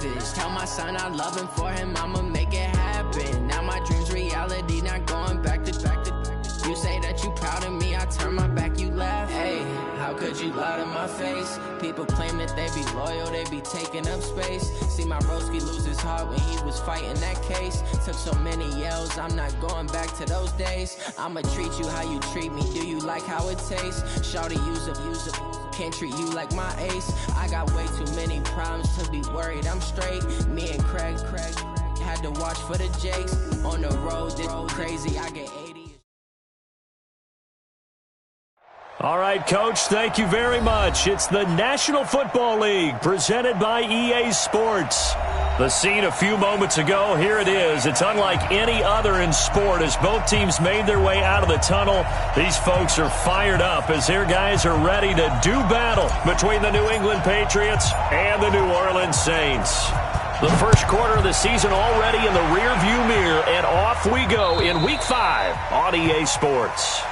savage. Tell my son I love him, for him I'ma make it happen. Now my dream's reality, not going back to back to. You say that you proud of me, I turn my back, you laugh. Hey, how could you lie to my face? People claim that they be loyal, they be taking up space. See my broski lose his heart when he was fighting that case. Took so many yells, I'm not going back to those days. I'ma treat you how you treat me, do you like how it tastes? Shawty, use up, can't treat you like my ace. I got way too many problems to be worried, I'm straight. Me and Craig had to watch for the Jakes. On the road, this crazy, I get 80. All right, Coach, thank you very much. It's the National Football League presented by EA Sports. The scene a few moments ago, here it is. It's unlike any other in sport as both teams made their way out of the tunnel. These folks are fired up as their guys are ready to do battle between the New England Patriots and the New Orleans Saints. The first quarter of the season already in the rearview mirror, and off we go in Week 5 on EA Sports.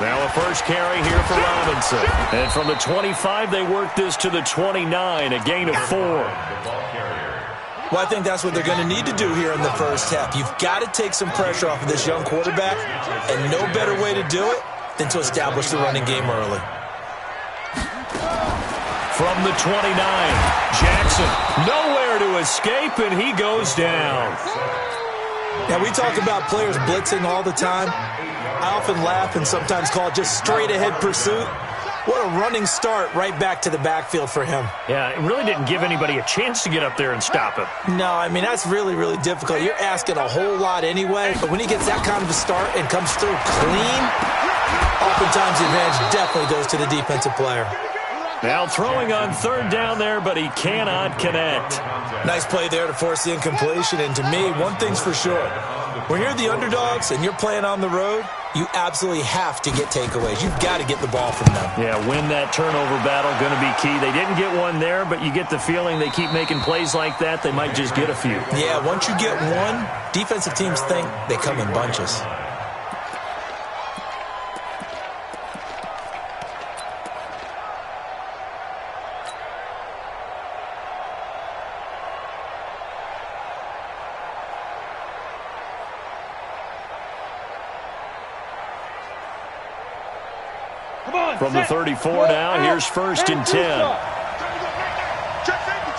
Now a first carry here for Robinson. And from the 25, they work this to the 29, a gain of 4. Well, I think that's what they're going to need to do here in the first half. You've got to take some pressure off of this young quarterback, and no better way to do it than to establish the running game early. From the 29, Jackson nowhere to escape, and he goes down. Now, we talk about players blitzing all the time. I often laugh and sometimes call it just straight-ahead pursuit. What a running start right back to the backfield for him. Yeah, it really didn't give anybody a chance to get up there and stop him. No, I mean, that's really, really difficult. You're asking a whole lot anyway, but when he gets that kind of a start and comes through clean, oftentimes the advantage definitely goes to the defensive player. Now throwing on third down there, but he cannot connect. Nice play there to force the incompletion, and to me, one thing's for sure. When you're the underdogs and you're playing on the road, you absolutely have to get takeaways. You've got to get the ball from them. Yeah, win that turnover battle, going to be key. They didn't get one there, but you get the feeling they keep making plays like that, they might just get a few. Yeah, once you get one, defensive teams think they come in bunches. From the 34 now, here's 1st and 10. Check safety.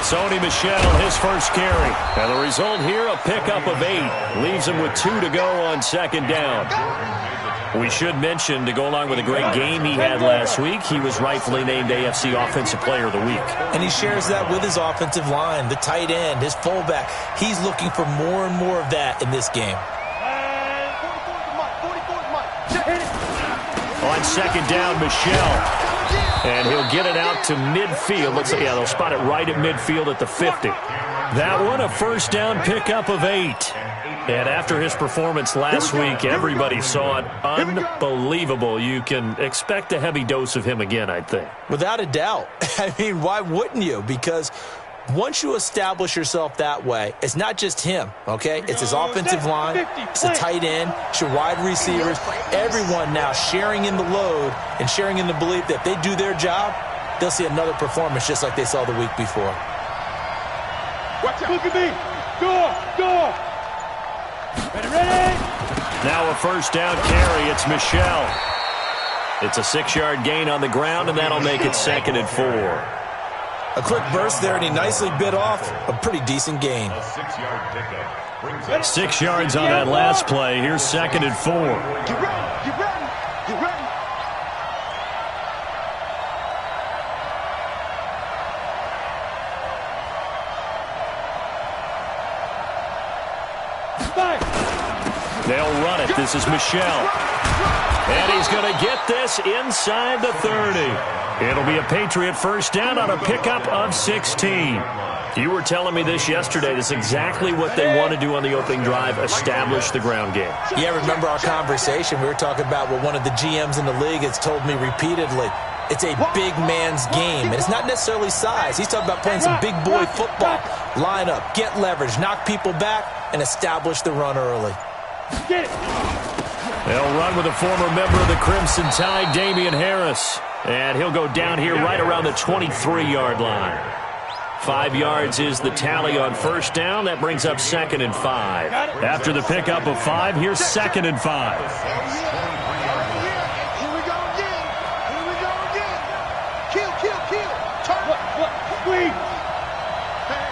Sony Michel, his first carry. And the result here, a pickup of 8. Leaves him with 2 to go on 2nd down. We should mention, to go along with a great game he had last week, he was rightfully named AFC Offensive Player of the Week. And he shares that with his offensive line, the tight end, his fullback. He's looking for more and more of that in this game. On 2nd down, Michel. And he'll get it out to midfield. Looks like, yeah, they'll spot it right at midfield at the 50. That one, a 1st down pickup of 8. And after his performance last week, everybody saw it. Unbelievable. You can expect a heavy dose of him again, I think. Without a doubt. I mean, why wouldn't you? Because once you establish yourself that way, it's not just him, okay? It's his offensive line, it's the tight end, it's your wide receivers, everyone now sharing in the load and sharing in the belief that if they do their job, they'll see another performance just like they saw the week before. Watch out. Look at me. Go. Ready. Now a 1st down carry. It's Michel. It's a 6-yard gain on the ground, and that'll make it 2nd and 4. A quick burst there, and he nicely bit off a pretty decent gain. 6 yards on that last play. Here's 2nd and 4. Get ready. They'll run it. This is Michelle. And he's going to get this inside the 30. It'll be a Patriot first down on a pickup of 16. You were telling me this yesterday. That's exactly what they want to do on the opening drive, establish the ground game. Yeah, remember our conversation? We were talking about what one of the GMs in the league has told me repeatedly. It's a big man's game, and it's not necessarily size. He's talking about playing some big boy football. Line up, get leverage, knock people back, and establish the run early. They'll run with a former member of the Crimson Tide, Damian Harris. And he'll go down here right around the 23-yard line. 5 yards is the tally on first down. That brings up 2nd and 5. After the pickup of 5, here's 2nd and 5. Here we go again. Here we go again. Kill. Turn. Squeeze. Hey,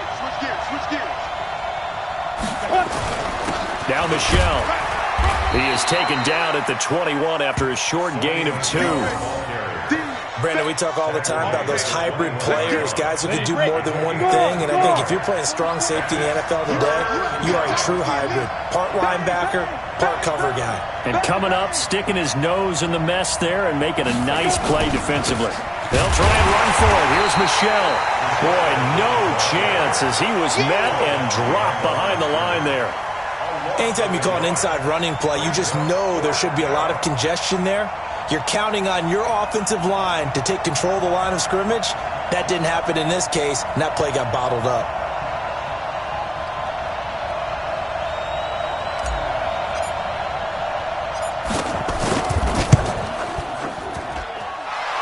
switch gears. Down Michelle. He is taken down at the 21 after a short gain of 2. Brandon, we talk all the time about those hybrid players, guys who can do more than one thing. And I think if you're playing strong safety in the NFL today, you are a true hybrid. Part linebacker, part cover guy. And coming up, sticking his nose in the mess there and making a nice play defensively. They'll try and run for it. Here's Michelle. Boy, no chance as he was met and dropped behind the line there. Anytime you call an inside running play, you just know there should be a lot of congestion there. You're counting on your offensive line to take control of the line of scrimmage. That didn't happen in this case, and that play got bottled up.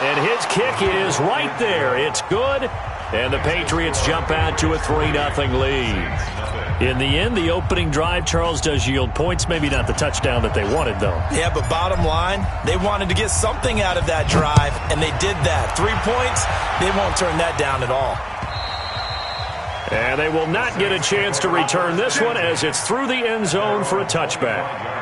And his kick is right there. It's good. And the Patriots jump out to a 3-0 lead. In the end, the opening drive, Charles, does yield points. Maybe not the touchdown that they wanted, though. Yeah, but bottom line, they wanted to get something out of that drive, and they did that. 3 points, they won't turn that down at all. And they will not get a chance to return this one as it's through the end zone for a touchback.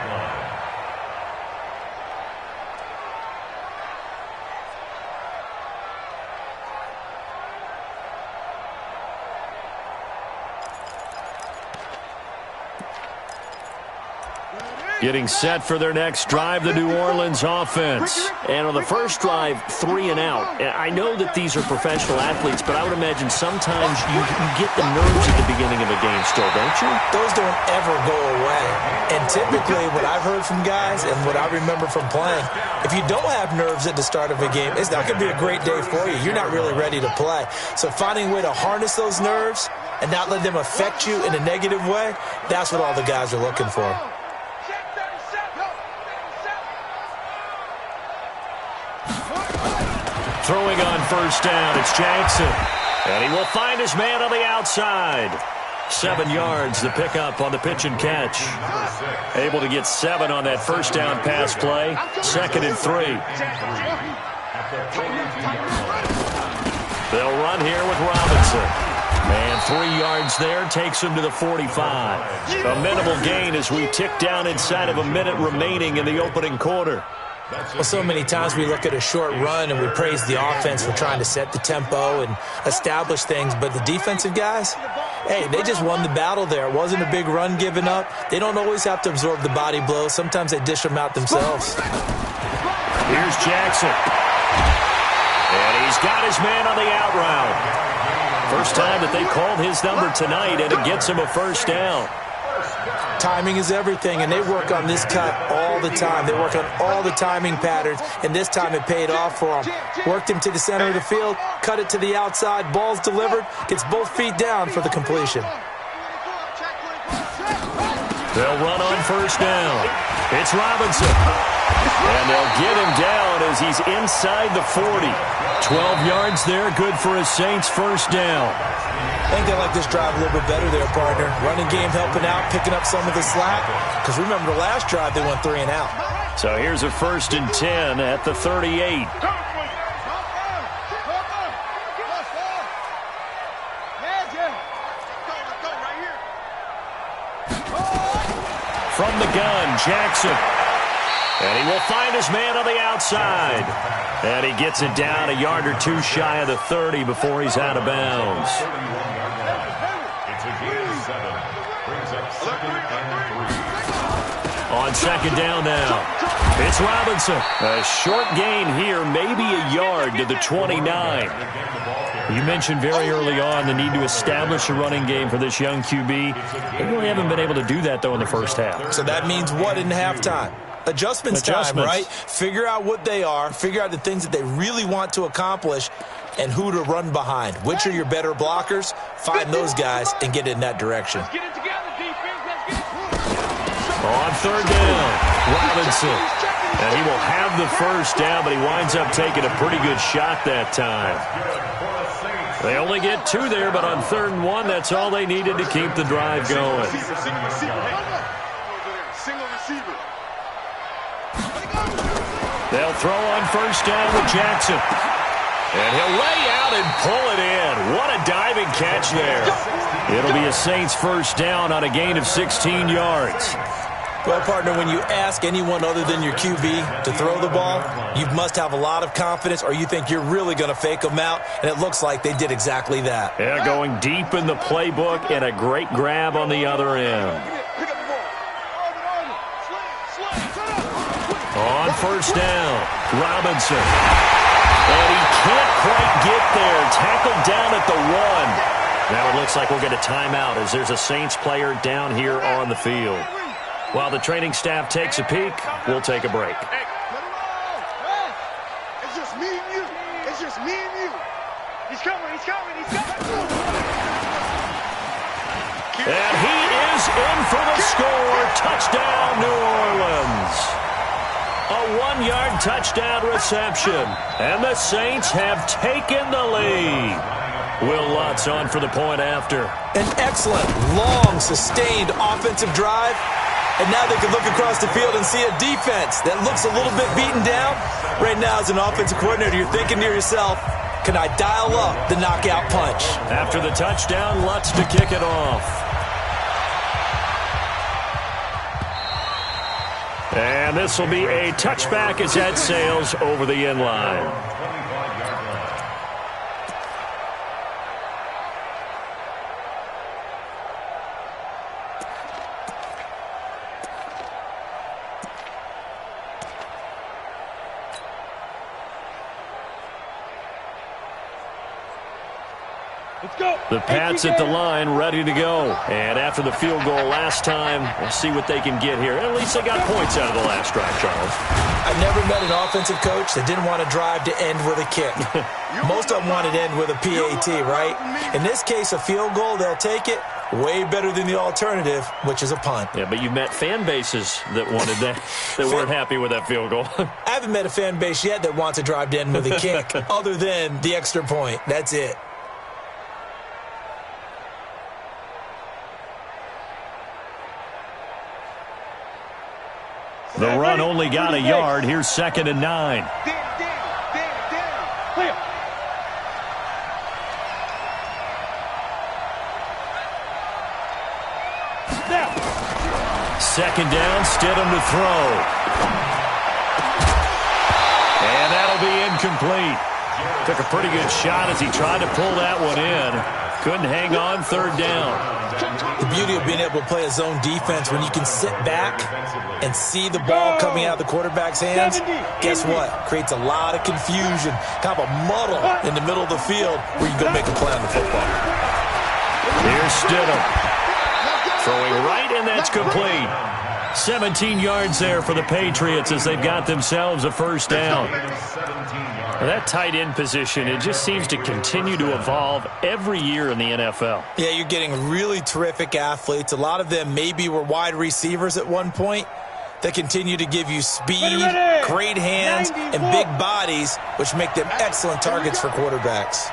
Getting set for their next drive, the New Orleans offense. And on the first drive, 3 and out. I know that these are professional athletes, but I would imagine sometimes you get the nerves at the beginning of a game still, don't you? Those don't ever go away. And typically what I've heard from guys and what I remember from playing, if you don't have nerves at the start of a game, it's not going to be a great day for you. You're not really ready to play. So finding a way to harness those nerves and not let them affect you in a negative way, that's what all the guys are looking for. Throwing on first down, it's Jackson. And he will find his man on the outside. 7 yards, the pickup on the pitch and catch. Able to get 7 on that first down pass play. 2nd and 3. They'll run here with Robinson. And 3 yards there takes him to the 45. A minimal gain as we tick down inside of a minute remaining in the opening quarter. Well, so many times we look at a short run and we praise the offense for trying to set the tempo and establish things, but the defensive guys, hey, they just won the battle there. It wasn't a big run given up. They don't always have to absorb the body blows. Sometimes they dish them out themselves. Here's Jackson. And he's got his man on the out route. First time that they called his number tonight, and it gets him a first down. Timing is everything, and they work on this cut all the time. They work on all the timing patterns, and this time it paid off for them. Worked him to the center of the field, cut it to the outside, ball's delivered, gets both feet down for the completion. They'll run on first down. It's Robinson. And they'll get him down as he's inside the 40. 12 yards there, good for a Saints first down. I think they like this drive a little bit better there, partner. Running game helping out, picking up some of the slack. Because remember the last drive, they went 3 and out. So here's a 1st and 10 at the 38. From the gun, Jackson. And he will find his man on the outside. And he gets it down a yard or 2 shy of the 30 before he's out of bounds. On second down now, it's Robinson. A short gain here, maybe a yard to the 29. You mentioned very early on the need to establish a running game for this young QB. They really haven't been able to do that, though, in the first half. So that means what in halftime? Adjustments time, right? Figure out what they are, figure out the things that they really want to accomplish, and who to run behind. Which are your better blockers? Find those guys and get in that direction. Let's get it together, defense. Let's get it. On third down, Robinson. And he will have the first down, but he winds up taking a pretty good shot that time. They only get 2 there, but on 3rd and 1, that's all they needed to keep the drive going. Single receiver. They'll throw on first down with Jackson. And he'll lay out and pull it in. What a diving catch there. It'll be a Saints first down on a gain of 16 yards. Well, partner, when you ask anyone other than your QB to throw the ball, you must have a lot of confidence or you think you're really going to fake them out, and it looks like they did exactly that. Yeah, going deep in the playbook and a great grab on the other end. On first down, Robinson. And he can't quite get there. Tackled down at the 1. Now it looks like we'll get a timeout as there's a Saints player down here on the field. While the training staff takes a peek, we'll take a break. Hey, it's just me and you. It's just me and you. He's coming, he's coming, he's coming. And he is in for the score. Touchdown, New Orleans. A 1-yard touchdown reception. And the Saints have taken the lead. Will Lutz on for the point after. An excellent, long, sustained offensive drive. And now they can look across the field and see a defense that looks a little bit beaten down. Right now, as an offensive coordinator, you're thinking to yourself, can I dial up the knockout punch? After the touchdown, Lutz to kick it off. And this will be a touchback as that sails over the end line. The Pats at the line, ready to go. And after the field goal last time, we'll see what they can get here. At least they got points out of the last drive, Charles. I've never met an offensive coach that didn't want to drive to end with a kick. Most of them wanted to end with a PAT, right? In this case, a field goal, they'll take it. Way better than the alternative, which is a punt. Yeah, but you met fan bases that wanted that, that weren't happy with that field goal. I haven't met a fan base yet that wants to drive to end with a kick, other than the extra point. That's it. The run only got a yard. Here's 2nd and 9. Down. Clear. Second down, Stidham to throw. And that'll be incomplete. Took a pretty good shot as he tried to pull that one in. Couldn't hang on 3rd down. The beauty of being able to play a zone defense when you can sit back and see the ball coming out of the quarterback's hands, guess what? Creates a lot of confusion, kind of a muddle in the middle of the field where you go make a play on the football. Here's Stidham. Throwing right, and that's complete. 17 yards there for the Patriots as they've got themselves a first down. That tight end position, it just seems to continue to evolve every year in the NFL. Yeah, you're getting really terrific athletes. A lot of them maybe were wide receivers at one point that continue to give you speed, great hands, and big bodies, which make them excellent targets for quarterbacks.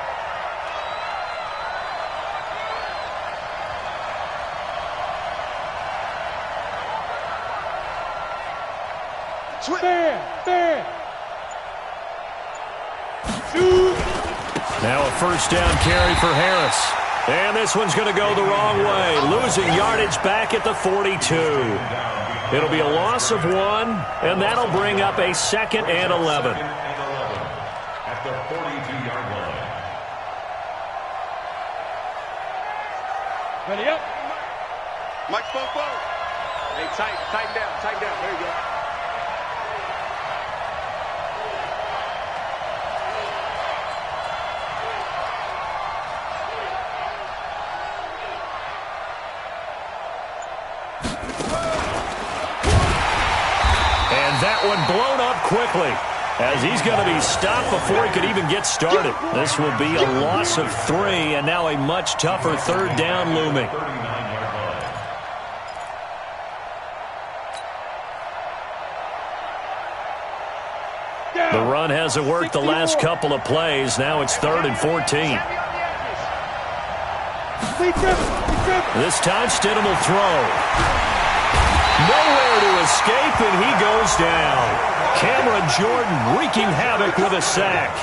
Now a first down carry for Harris. And this one's going to go the wrong way. Losing yardage back at the 42. It'll be a loss of 1, and that'll bring up a 2nd and 11. At the 42-yard line. Ready up. Mike Bobo. Hey, tighten down. There you go. And that one blown up quickly, as he's going to be stopped before he could even get started. This will be a loss of 3, and now a much tougher third down looming. The run hasn't worked the last couple of plays. Now it's 3rd and 14. This time Stidham will throw. Nowhere to escape, and he goes down. Cameron Jordan wreaking havoc with a sack.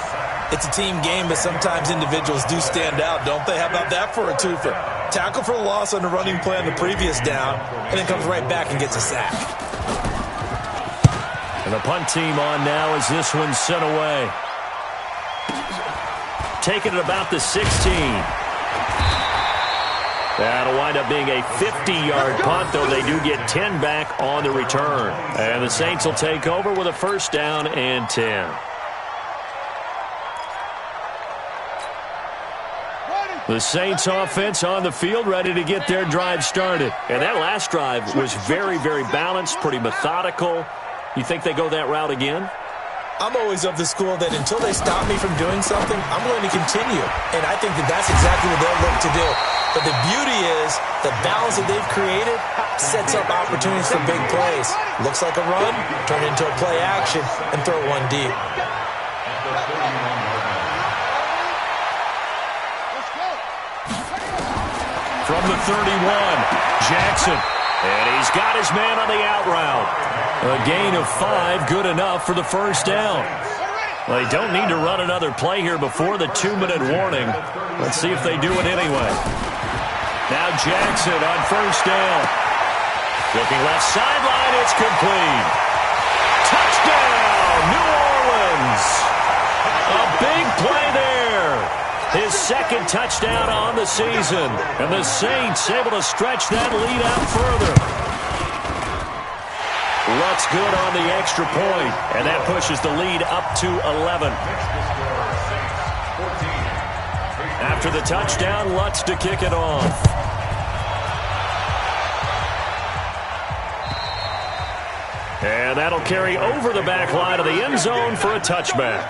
It's a team game, but sometimes individuals do stand out, don't they? How about that for a twofer? Tackle for a loss on the running play on the previous down, and then comes right back and gets a sack. And the punt team on now as this one's sent away. Taking it about the 16. That'll wind up being a 50-yard punt, though they do get 10 back on the return. And the Saints will take over with a 1st down and 10. The Saints offense on the field, ready to get their drive started. And that last drive was very, very balanced, pretty methodical. You think they go that route again? I'm always of the school that until they stop me from doing something, I'm going to continue. And I think that that's exactly what they'll look to do. But the beauty is the balance that they've created sets up opportunities for big plays. Looks like a run, turn it into a play action, and throw one deep. From the 31, Jackson. And he's got his man on the out route. A gain of 5, good enough for the 1st down. Well, they don't need to run another play here before the 2-minute warning. Let's see if they do it anyway. Now Jackson on 1st down. Looking left sideline, it's complete. Touchdown, New Orleans. A big play there. His 2nd touchdown on the season. And the Saints able to stretch that lead out further. Lutz good on the extra point, and that pushes the lead up to 11. After the touchdown, Lutz to kick it off. And that'll carry over the back line of the end zone for a touchback.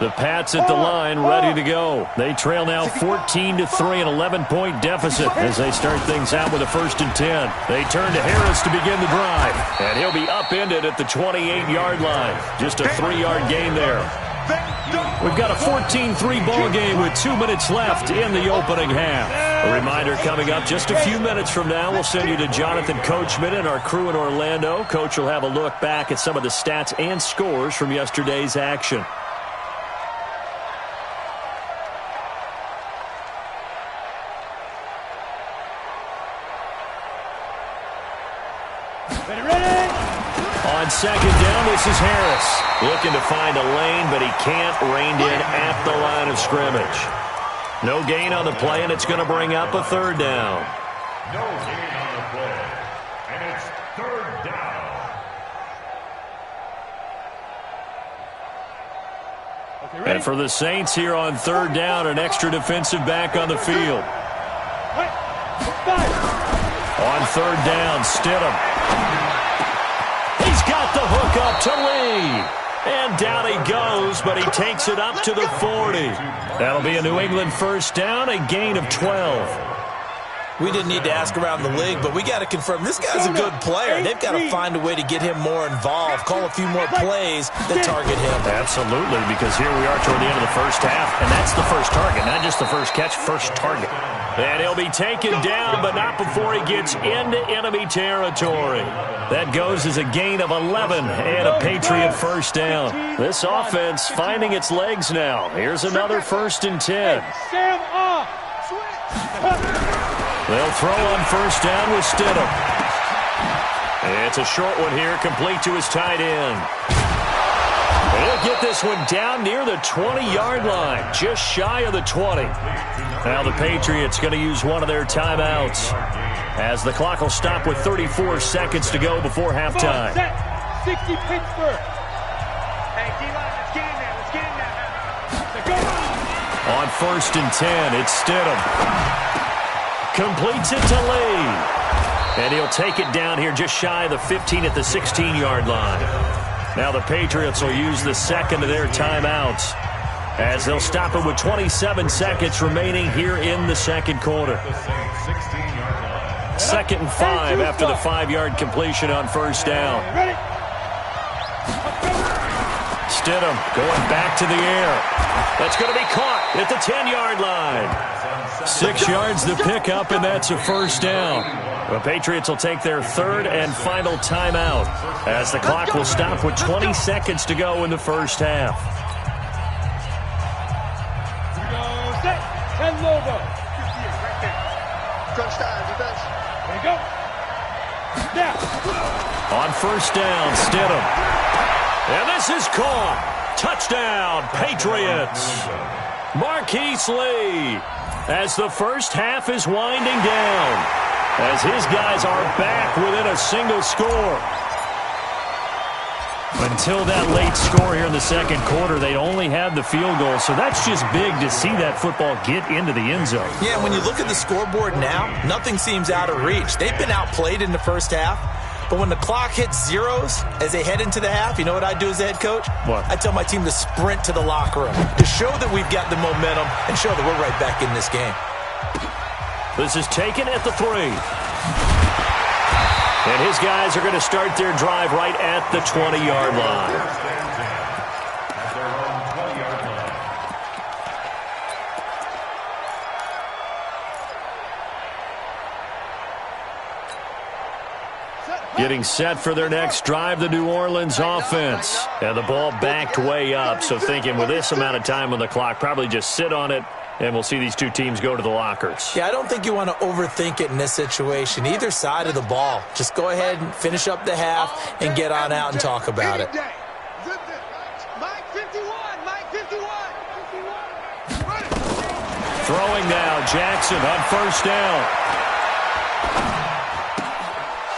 The Pats at the line, ready to go. They trail now 14-3, an 11-point deficit as they start things out with a 1st and 10. They turn to Harris to begin the drive, and he'll be upended at the 28-yard line. Just a 3-yard gain there. We've got a 14-3 ball game with 2 minutes left in the opening half. A reminder coming up just a few minutes from now, we'll send you to Jonathan Coachman and our crew in Orlando. Coach will have a look back at some of the stats and scores from yesterday's action. On 2nd down, this is Harris. Looking to find a lane, but he can't. Reined in at the line of scrimmage. No gain on the play, and it's going to bring up a 3rd down. No gain on the play, and it's 3rd down. And for the Saints here on 3rd down, an extra defensive back on the field. On 3rd down, Stidham. He's got the hook up to Lee. And down he goes, but he takes it up to the 40. That'll be a New England 1st down, a gain of 12. We didn't need to ask around the league, but we got to confirm this guy's a good player. They've got to find a way to get him more involved, call a few more plays that target him. Absolutely, because here we are toward the end of the 1st half, and that's the first target, not just the first catch, first target. And he'll be taken down, but not before he gets into enemy territory. That goes as a gain of 11 and a Patriot 1st down. This offense finding its legs now. Here's another 1st and 10. They'll throw on first down with Stidham. It's a short one here, complete to his tight end. He'll get this one down near the 20-yard line, just shy of the 20. Now the Patriots going to use one of their timeouts as the clock will stop with 34 seconds to go before halftime. 60 Pittsburgh. Hey, D-line, let's get in there. Let's get in there now. On first and 10, it's Stidham. Completes it to Lee. And he'll take it down here just shy of the 15 at the 16-yard line. Now the Patriots will use the second of their timeouts as they'll stop it with 27 seconds remaining here in the second quarter. 2nd and 5 after the 5-yard completion on first down. Stidham going back to the air. That's going to be caught at the 10-yard line. 6 yards the pickup, and that's a first down. The Patriots will take their third and final timeout as the clock will stop with 20 seconds to go in the first half. Set and logo. Crunch time, defense. There you go. Now. On first down, Stidham. And this is caught. Touchdown, Patriots. Marquise Lee as the first half is winding down, as his guys are back within a single score. Until that late score here in the second quarter, they only had the field goal, so that's just big to see that football get into the end zone. Yeah, when you look at the scoreboard now, nothing seems out of reach. They've been outplayed in the first half, but when the clock hits zeros as they head into the half, you know what I do as the head coach? What? I tell my team to sprint to the locker room to show that we've got the momentum and show that we're right back in this game. This is taken at the 3. And his guys are going to start their drive right at the 20-yard line. Getting set for their next drive, the New Orleans offense. And the ball backed way up, so thinking with this amount of time on the clock, probably just sit on it, and we'll see these two teams go to the lockers. Yeah, I don't think you want to overthink it in this situation. Either side of the ball. Just go ahead and finish up the half and get on out and talk about it. Mike 51, Mike 51. Throwing now, Jackson on first down.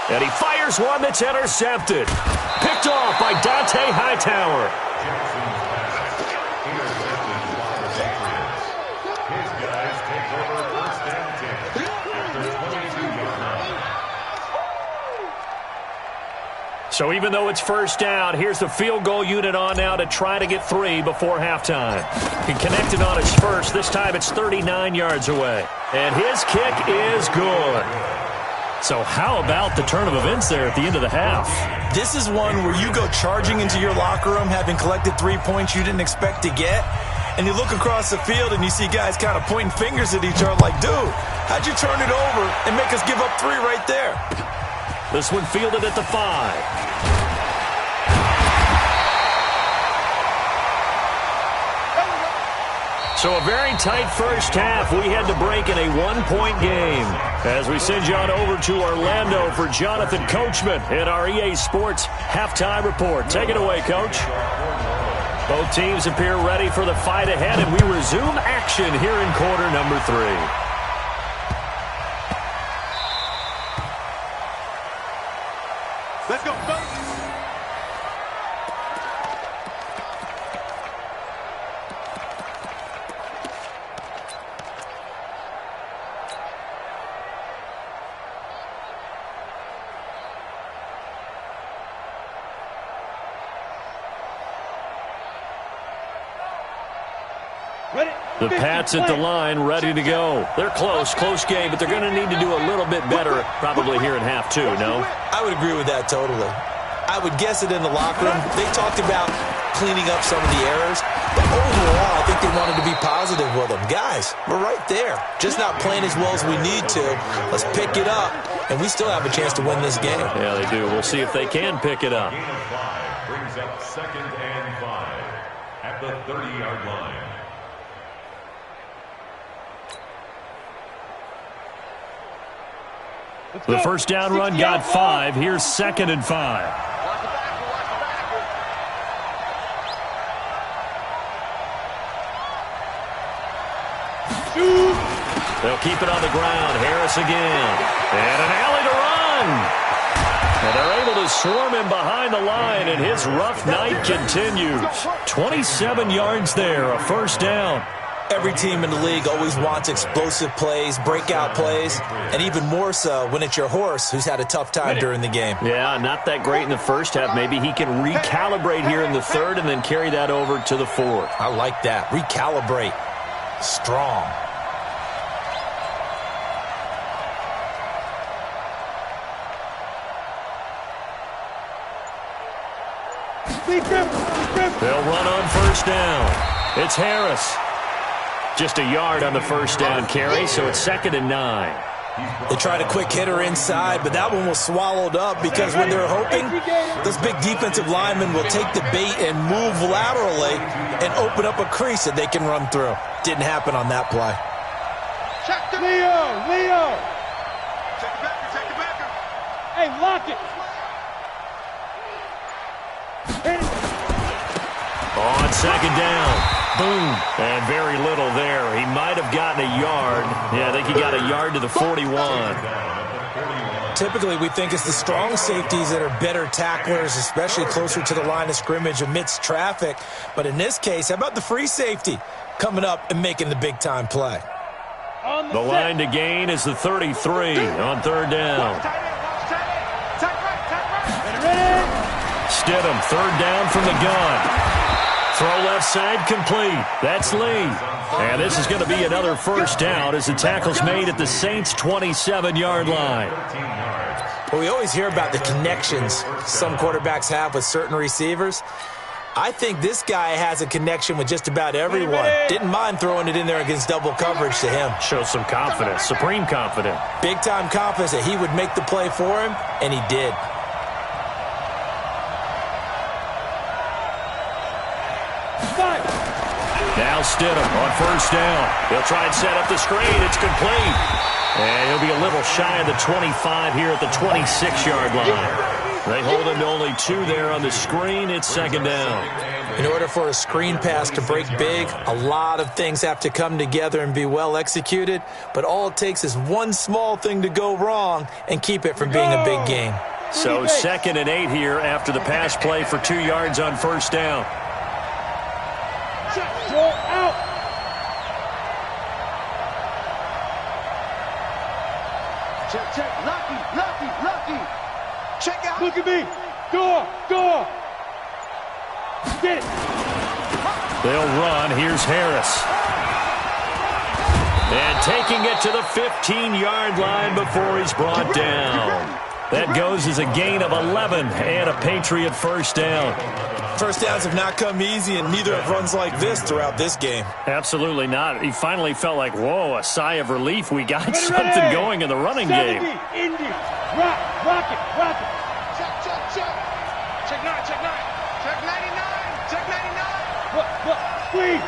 And he fires one that's intercepted. Picked off by Dante Hightower. So even though it's first down, here's the field goal unit on now to try to get 3 before halftime. He connected on his first. This time it's 39 yards away. And his kick is good. So how about the turn of events there at the end of the half? This is one where you go charging into your locker room having collected 3 points you didn't expect to get, and you look across the field and you see guys kind of pointing fingers at each other like, dude, how'd you turn it over and make us give up 3 right there? This one fielded at the 5. So a very tight first half. We had to break in a 1-point game as we send you on over to Orlando for Jonathan Coachman in our EA Sports halftime report. Take it away, Coach. Both teams appear ready for the fight ahead, and we resume action here in quarter number 3. Let's go, fellas. The Pats at the line, ready to go. They're close game, but they're going to need to do a little bit better probably here in half 2, no? I would agree with that totally. I would guess it in the locker room. They talked about cleaning up some of the errors, but overall, I think they wanted to be positive with them. Guys, we're right there. Just not playing as well as we need to. Let's pick it up, and we still have a chance to win this game. Yeah, they do. We'll see if they can pick it up. Gain of 5 brings up 2nd and 5 at the 30-yard line. The first down run got 5. Here's 2nd and 5. They'll keep it on the ground. Harris again. And an alley to run. And they're able to swarm him behind the line, and his rough night continues. 27 yards there, a first down. Every team in the league always wants explosive plays, breakout plays, and even more so when it's your horse who's had a tough time during the game. Yeah, not that great in the first half. Maybe he can recalibrate here in the third and then carry that over to the fourth. I like that. Recalibrate. Strong. They'll run on first down. It's Harris. Just a yard on the first down carry, so it's 2nd and 9. They tried a quick hitter inside, but that one was swallowed up because when they're hoping, those big defensive linemen will take the bait and move laterally and open up a crease that they can run through. Didn't happen on that play. Check the Leo! Check the backer. Hey, lock it! On 2nd down. Boom. And very little there. He might have gotten a yard. Yeah, I think he got a yard to the 41. Typically, we think it's the strong safeties that are better tacklers, especially closer to the line of scrimmage amidst traffic. But in this case, how about the free safety coming up and making the big-time play? The line to gain is the 33 on 3rd down. Stidham, 3rd down from the gun. Throw left side complete. That's Lee. And this is going to be another first down as the tackle's made at the Saints' 27-yard line. Well, we always hear about the connections some quarterbacks have with certain receivers. I think this guy has a connection with just about everyone. Didn't mind throwing it in there against double coverage to him. Shows some confidence, supreme confidence. Big-time confidence that he would make the play for him, and he did. Now Stidham on first down. He'll try and set up the screen. It's complete. And he'll be a little shy of the 25 here at the 26-yard line. They hold him to only 2 there on the screen. It's 2nd down. In order for a screen pass to break big, a lot of things have to come together and be well executed. But all it takes is one small thing to go wrong and keep it from being a big game. So 2nd and 8 here after the pass play for 2 yards on first down. Out. Check. Lucky. Check out. Look at me. Door. Get it. They'll run. Here's Harris. And taking it to the 15-yard line before he's brought down. That goes as a gain of 11 and a Patriot first down. First downs have not come easy, and neither have runs like this throughout this game. Absolutely not. He finally felt like, whoa, a sigh of relief. We got something going in the running game. Indy. Rock it. Check. Check 9. Check 99. Check 99. What? Please.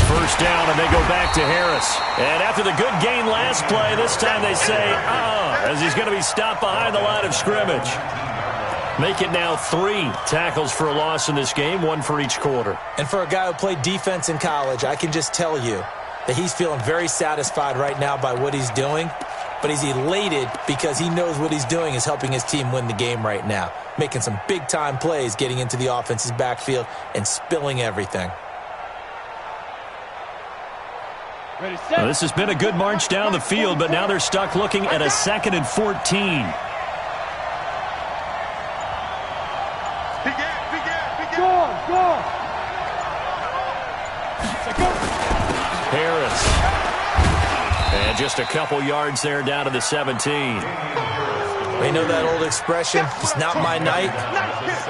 First down, and they go back to Harris. And after the good gain last play, this time they say, as he's going to be stopped behind the line of scrimmage. Make it now 3 tackles for a loss in this game, 1 for each quarter. And for a guy who played defense in college, I can just tell you that he's feeling very satisfied right now by what he's doing. But he's elated because he knows what he's doing is helping his team win the game right now. Making some big-time plays, getting into the offense's backfield, and spilling everything. Well, this has been a good march down the field, but now they're stuck looking at a 2nd and 14. Go. Harris. And just a couple yards there down to the 17. You know that old expression, it's not my night?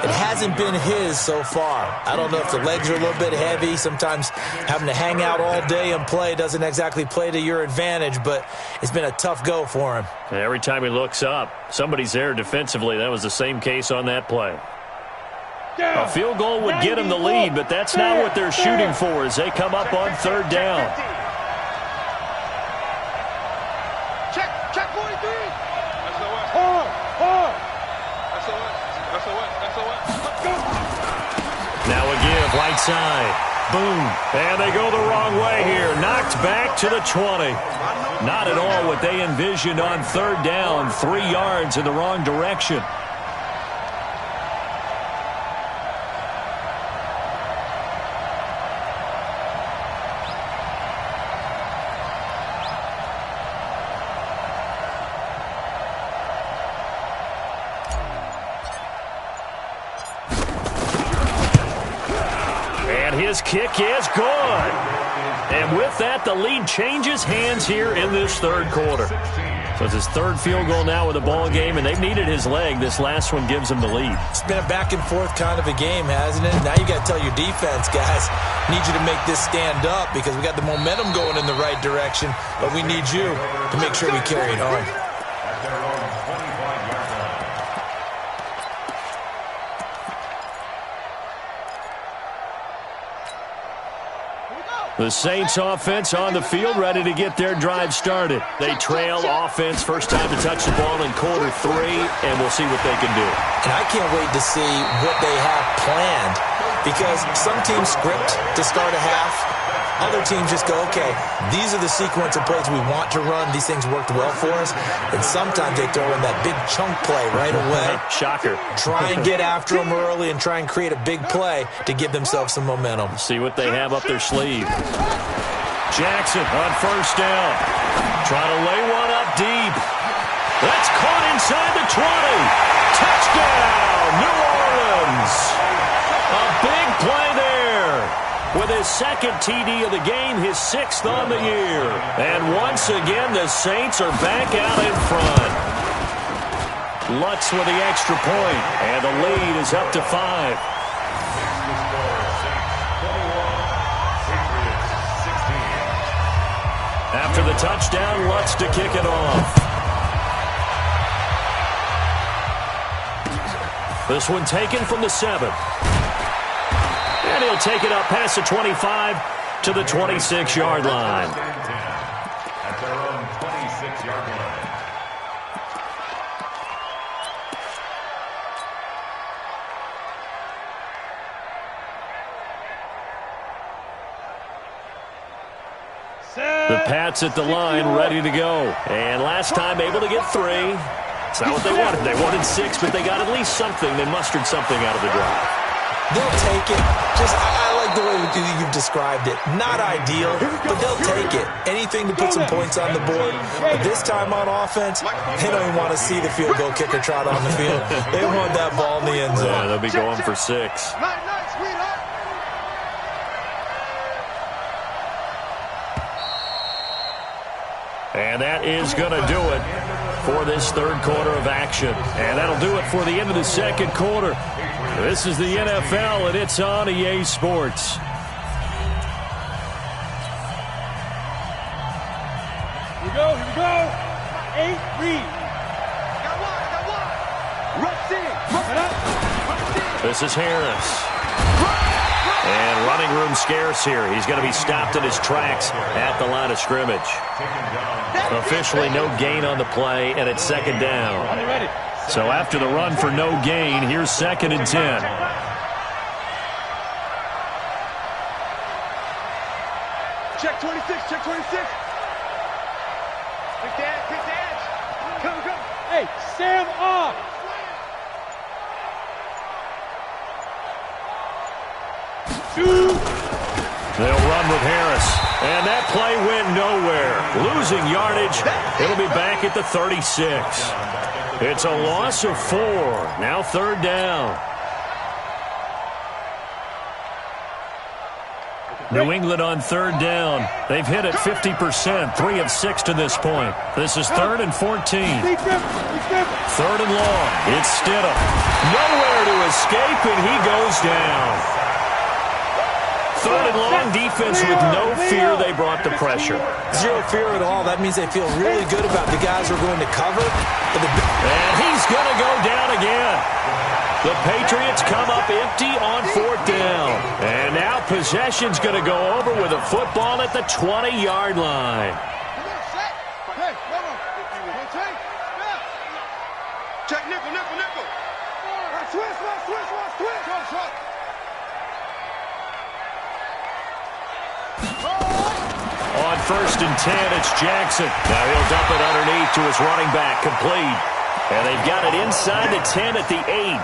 It hasn't been his so far. I don't know if the legs are a little bit heavy. Sometimes having to hang out all day and play doesn't exactly play to your advantage, but it's been a tough go for him. And every time he looks up, somebody's there defensively. That was the same case on that play. A field goal would get them the lead, but that's not what they're shooting for as they come up on third down. Check 43. Now a give, right side. Boom. And they go the wrong way here. Knocked back to the 20. Not at all what they envisioned on third down. 3 yards in the wrong direction. His kick is good. And with that, the lead changes hands here in this third quarter. So it's his third field goal now with the ball game, and they've needed his leg. This last one gives him the lead. It's been a back-and-forth kind of a game, hasn't it? Now you got to tell your defense, guys, need you to make this stand up because we got the momentum going in the right direction, but we need you to make sure we carry it home. The Saints offense on the field, ready to get their drive started. They trail offense, first time to touch the ball in quarter 3, and we'll see what they can do. And I can't wait to see what they have planned because some teams script to start a half. Other teams just go, okay, these are the sequence of plays we want to run. These things worked well for us. And sometimes they throw in that big chunk play right away. Shocker. Try and get after them early and try and create a big play to give themselves some momentum. See what they have up their sleeve. Jackson on first down. Trying to lay one up deep. That's caught inside the 20. Touchdown, New Orleans. A big play there. With his second TD of the game, his 6th on the year. And once again, the Saints are back out in front. Lutz with the extra point, and the lead is up to 5. After the touchdown, Lutz to kick it off. This one taken from the 7. And he'll take it up past the 25 to the 26-yard line. At their own 26-yard line. The Pats at the line, ready to go. And last time able to get 3. It's not what they wanted. They wanted 6, but they got at least something. They mustered something out of the drive. They'll take it. I like the way you've described it. Not ideal, but they'll take it. Anything to put some points on the board. But this time on offense, they don't even want to see the field goal kicker trot on the field. They want that ball in the end zone. Yeah, they'll be going for 6. And that is going to do it for this third quarter of action. And that'll do it for the end of the second quarter. This is the NFL, and it's on EA Sports. Here we go. 8 read. This is Harris. And running room scarce here. He's going to be stopped in his tracks at the line of scrimmage. Officially no gain on the play, and it's second down. So after the run for no gain, here's 2nd and 10. Check 26, check 26. Quick dance. Come. Hey, Sam off. They'll run with Harris. And that play went nowhere. Losing yardage. It'll be back at the 36. It's a loss of 4. Now 3rd down. New England on 3rd down. They've hit it 50%, 3 of 6 to this point. This is 3rd and 14. 3rd and long. It's Stidham. Nowhere to escape, and he goes down. 3rd and long, defense with no fear. They brought the pressure. Zero fear at all. That means they feel really good about the guys who are going to cover. And he's going to go down again. The Patriots come up empty on 4th down. And now possession's going to go over with a football at the 20-yard line. Check nickel, nickel, nickel. Switch. On 1st and 10, it's Jackson. Now he'll dump it underneath to his running back, complete. And they've got it inside the 10 at the 8.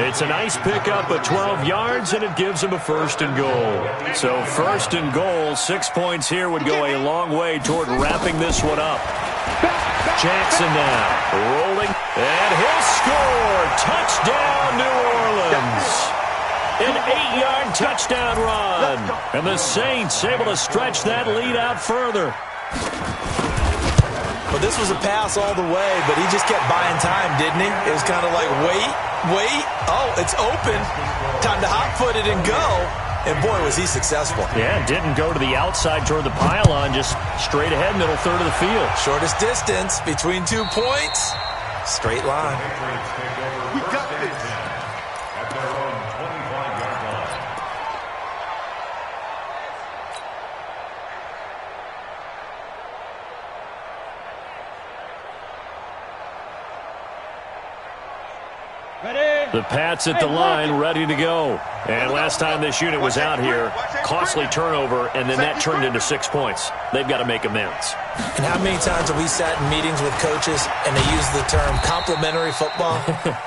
It's a nice pickup of 12 yards, and it gives him a 1st and goal. So 1st and goal, 6 points here would go a long way toward wrapping this one up. Jackson now rolling, and he'll score. Touchdown, New Orleans. An 8-yard touchdown run. And the Saints able to stretch that lead out further. Well, this was a pass all the way, but he just kept buying time, didn't he? It was kind of like, wait. Oh, it's open. Time to hot-foot it and go. And, boy, was he successful. Yeah, didn't go to the outside toward the pylon, just straight ahead, middle third of the field. Shortest distance between 2 points. Straight line. We got this. At their own 25-yard line. Ready? The Pats at the line, ready to go. And last time this unit was out here, costly turnover, and then that turned into 6 points. They've got to make amends. And how many times have we sat in meetings with coaches and they use the term complementary football?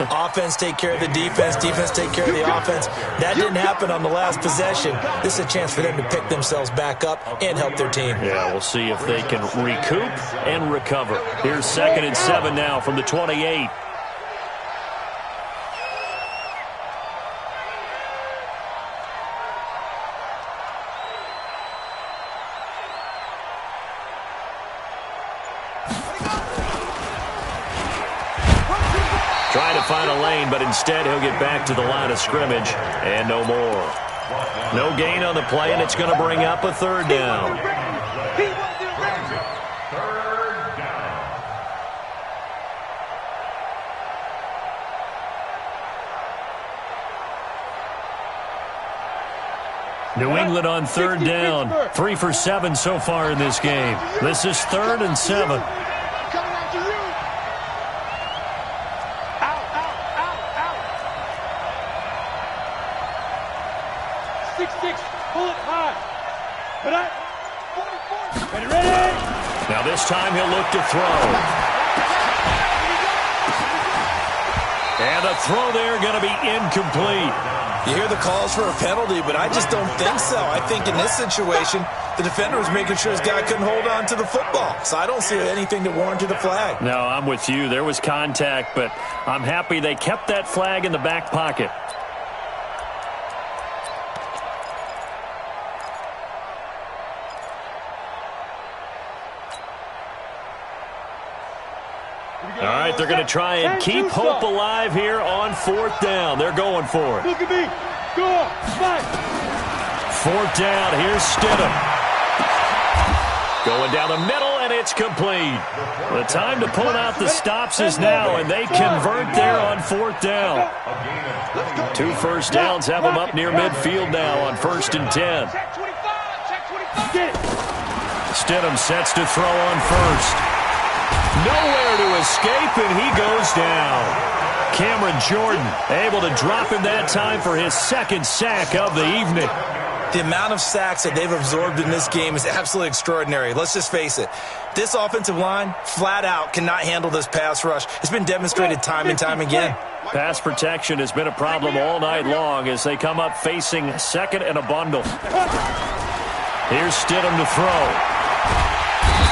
Offense take care of the defense, defense take care of the offense. That didn't happen on the last possession. This is a chance for them to pick themselves back up and help their team. Yeah, we'll see if they can recoup and recover. Here's 2nd and 7 now from the 28. Trying to find a lane, but instead he'll get back to the line of scrimmage, and no more. No gain on the play, and it's going to bring up a 3rd down. New England on 3rd down. 3 for 7 so far in this game. This is 3rd and 7. Now this time he'll look to throw. And a throw there going to be incomplete. You hear the calls for a penalty, but I just don't think so. I think in this situation, the defender was making sure his guy couldn't hold on to the football. So I don't see anything that warranted a flag. No, I'm with you. There was contact, but I'm happy they kept that flag in the back pocket. All right, they're going to try and keep hope alive here on 4th down. They're going for it. Look at me. Go on. Fight. 4th down. Here's Stidham. Going down the middle, and it's complete. The time to pull out the stops is now, and they convert there on 4th down. 2 first downs have them up near midfield now on 1st and 10. Stidham sets to throw on 1st. Nowhere to escape, and he goes down. Cameron Jordan able to drop him that time for his 2nd sack of the evening. The amount of sacks that they've absorbed in this game is absolutely extraordinary. Let's just face it. This offensive line, flat out, cannot handle this pass rush. It's been demonstrated time and time again. Pass protection has been a problem all night long as they come up facing 2nd and a bundle. Here's Stidham to throw.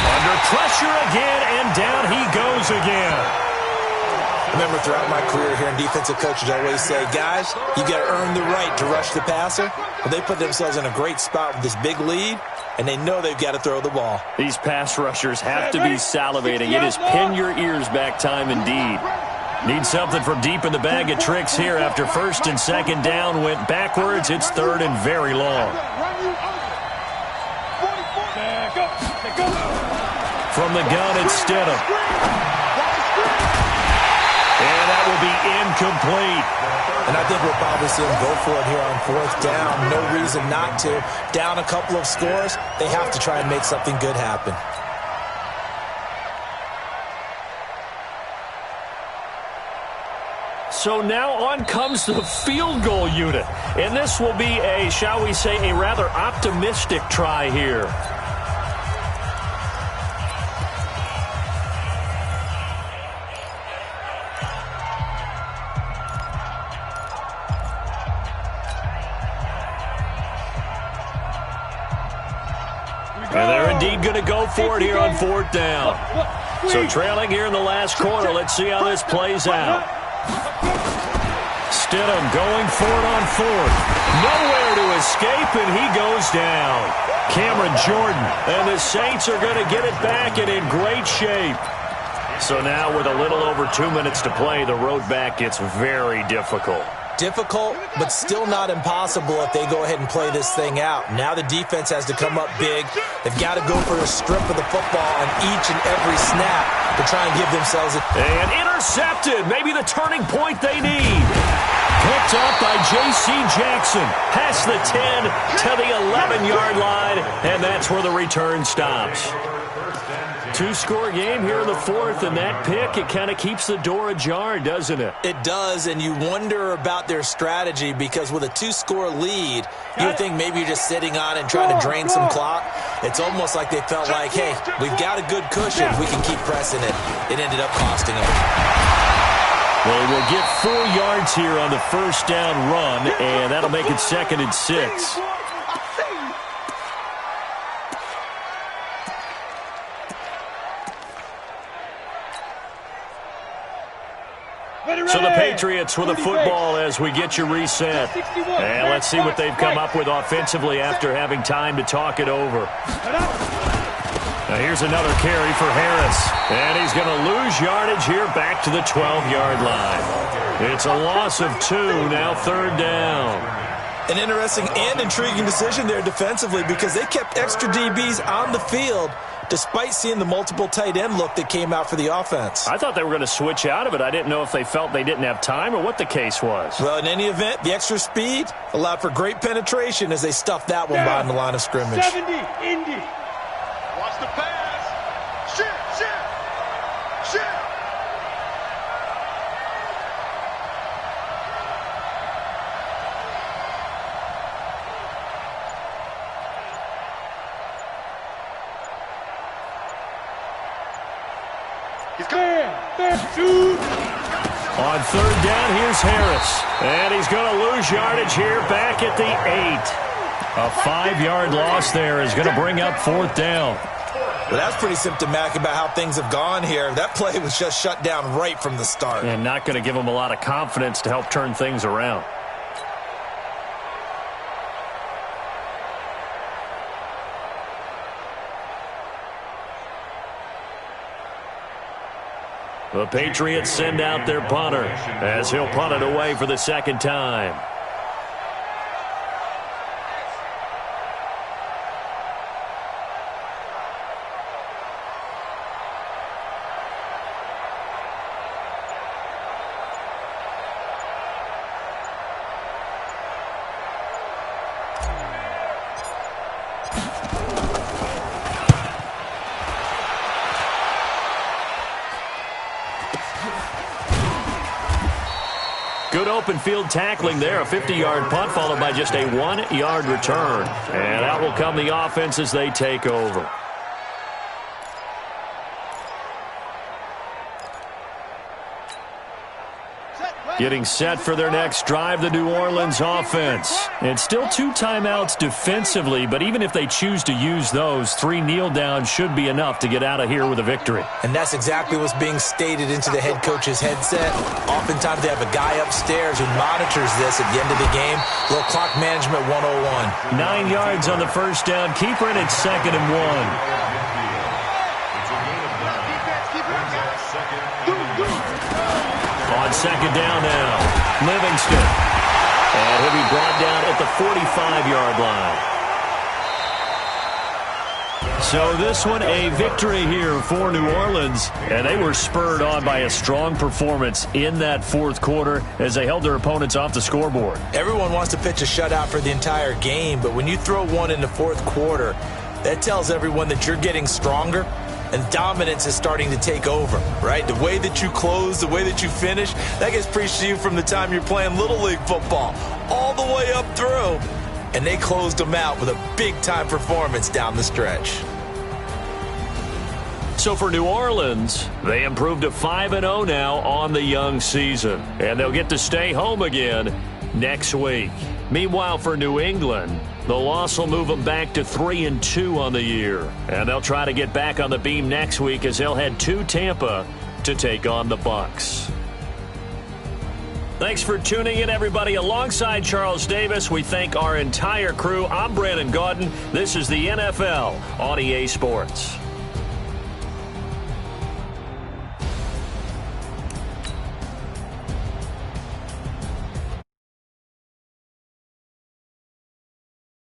Under pressure again, and down he goes again. I remember throughout my career hearing defensive coaches always say, guys, you got to earn the right to rush the passer. Well, they put themselves in a great spot with this big lead, and they know they've got to throw the ball. These pass rushers have to be salivating. It is pin your ears back time indeed. Need something from deep in the bag of tricks here after 1st and 2nd down went backwards. It's 3rd and very long. From the gun, it's Stidham. And that will be incomplete. And I think we'll probably see them go for it here on 4th down. No reason not to. Down a couple of scores, they have to try and make something good happen. So now on comes the field goal unit. And this will be a, shall we say, a rather optimistic try here. And they're indeed going to go for it here on 4th down. So trailing here in the last quarter. Let's see how this plays out. Stidham going for it on 4th. Nowhere to escape, and he goes down. Cameron Jordan, and the Saints are going to get it back and in great shape. So now with a little over 2 minutes to play, the road back gets very difficult. Difficult, but still not impossible if they go ahead and play this thing out. Now the defense has to come up big. They've got to go for a strip of the football on each and every snap to try and give themselves a... And intercepted. Maybe the turning point they need. Picked up by J.C. Jackson. Past the 10 to the 11-yard line, and that's where the return stops. 2-score game here in the 4th, and that pick, it kind of keeps the door ajar, doesn't it? It does, and you wonder about their strategy because with a 2-score lead, you would think maybe you're just sitting on it and trying to drain some clock. It's almost like they felt like, hey, we've got a good cushion. We can keep pressing it. It ended up costing them. Well, we'll get 4 yards here on the first down run, and that'll make it 2nd and 6. So the Patriots with the football as we get you reset. And let's see what they've come up with offensively after having time to talk it over. Now here's another carry for Harris. And he's going to lose yardage here back to the 12-yard line. It's a loss of 2, now 3rd down. An interesting and intriguing decision there defensively because they kept extra DBs on the field despite seeing the multiple tight end look that came out for the offense. I thought they were going to switch out of it. I didn't know if they felt they didn't have time or what the case was. Well, in any event, the extra speed allowed for great penetration as they stuffed that one behind the line of scrimmage. 70, Indy. Watch the pass. Shift. On 3rd down, here's Harris. And he's going to lose yardage here back at the 8. A 5-yard loss there is going to bring up 4th down. Well, that's pretty symptomatic about how things have gone here. That play was just shut down right from the start. And not going to give them a lot of confidence to help turn things around. The Patriots send out their punter as he'll punt it away for the 2nd time. Good open field tackling there. A 50-yard punt followed by just a 1-yard return. And out will come the offense as they take over. Getting set for their next drive, the New Orleans offense. And still 2 timeouts defensively, but even if they choose to use those, 3 kneel downs should be enough to get out of here with a victory. And that's exactly what's being stated into the head coach's headset. Oftentimes they have a guy upstairs who monitors this at the end of the game. Little clock management 101. 9 yards on the first down. Keeper, and it's 2nd and 1. On 2nd down now, Livingston. And he'll be brought down at the 45-yard line. So this one, a victory here for New Orleans, and they were spurred on by a strong performance in that fourth quarter as they held their opponents off the scoreboard. Everyone wants to pitch a shutout for the entire game, but when you throw one in the fourth quarter, that tells everyone that you're getting stronger and dominance is starting to take over, right? The way that you close, the way that you finish, that gets preached to you from the time you're playing Little League football all the way up through. And they closed them out with a big-time performance down the stretch. So for New Orleans, they improved to 5-0 now on the young season. And they'll get to stay home again next week. Meanwhile, for New England, the loss will move them back to 3-2 on the year. And they'll try to get back on the beam next week as they'll head to Tampa to take on the Bucs. Thanks for tuning in, everybody. Alongside Charles Davis, we thank our entire crew. I'm Brandon Gaudin. This is the NFL on EA Sports.